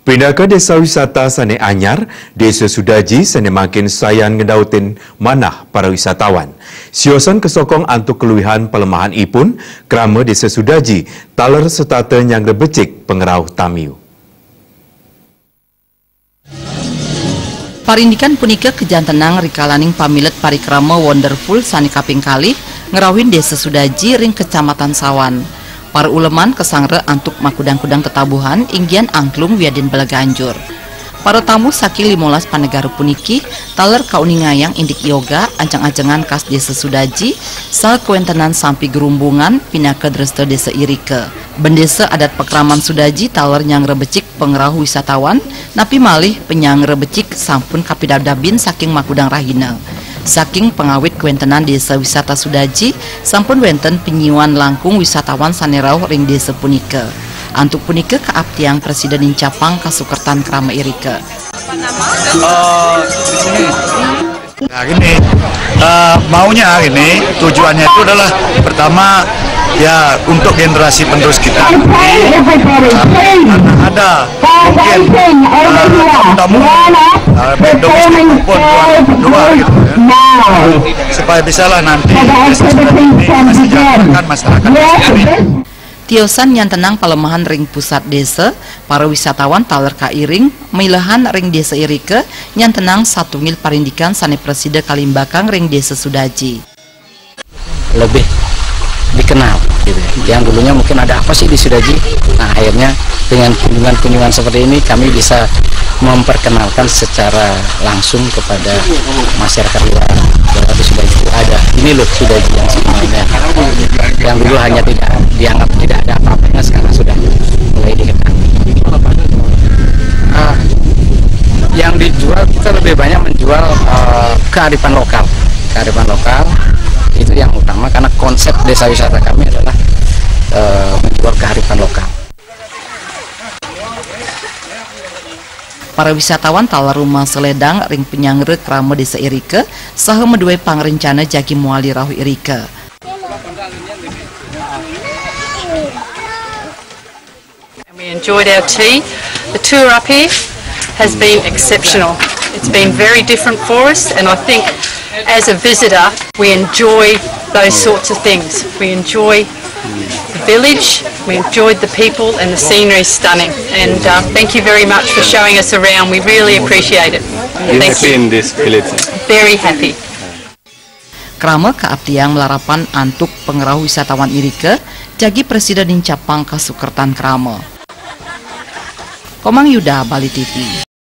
Pindah ke desa wisata Sane Anyar, Desa Sudaji sane makin sayan ngedautin manah para wisatawan. Siosan kesokong antuk keluihan pelemahan ipun, kerama Desa Sudaji, taler setata yang rebecik pengerau tamiu. Parindikan punika kejantenang rikalaning pamilet parikrama wonderful sani kaping kali ngerawin Desa Sudaji ring Kecamatan Sawan. Para uleman kesangre antuk makudang-kudang tetabuhan inggian angklung wiadin Balaganjur. Para tamu saki 15 panegaru puniki taler kauningayang indik yoga ancang-ancangan kas Desa Sudaji sal kuentenan sampi gerumbungan pinaka dresta Desa Irike. Bendesa adat pekraman Sudaji taler nyang rebecik pengerahu wisatawan napi malih penyang rebecik sampun kapidabdabin saking makudang rahina. Saking pengawit kuentenan Desa Wisata Sudaji sampun wenten penyiuan langkung wisatawan sanerau ring desa punika. Antuk punika kaaptiang Presiden Incapang Kasukertan Krama Irike. Nah gini, maunya ini tujuannya itu adalah pertama ya untuk generasi penerus kita. Karena ada mungkin tamu domestik maupun luar gitu ya. Supaya bisalah nanti mesejahterakan masyarakat sendiri. Tiosan yang tenang pelemahan ring pusat desa, para wisatawan taler kairing, milahan ring Desa Irike, yang tenang satu mil parindikan sane Presiden Kalimbakang ring Desa Sudaji. Lebih dikenal gitu ya. Yang dulunya mungkin ada apa sih di Sudaji. Nah akhirnya dengan kunjungan-kunjungan seperti ini kami bisa memperkenalkan secara langsung kepada masyarakat luar bahwa di Sudaji itu ada. Ini loh Sudaji yang sebenarnya. Yang dulu hanya tidak dianggap tidak ada apa-apanya, sekarang sudah mulai diketahui. Yang dijual kita lebih banyak menjual kearifan lokal. Kearifan lokal itu yang utama karena konsep desa wisata kami adalah menjual kearifan lokal. Para wisatawan talar rumah seledang ring penyangre krama Desa Irike saha meduwe pangrencana jagi muali rahu Irike. We enjoyed our tea. The tour up here has been exceptional. It's been very different for us, and I think as a visitor we enjoy those sorts of things. We enjoy the village, we enjoyed the people, and the scenery is stunning. And thank you very much for showing us around. We really appreciate it. Thank you. In this village. Very happy. Krama kaaptiang melarapan antuk pengerahu wisatawan Irike jagi Presiden Incapang Kasukertan Krama. Komang Yuda, Bali TV.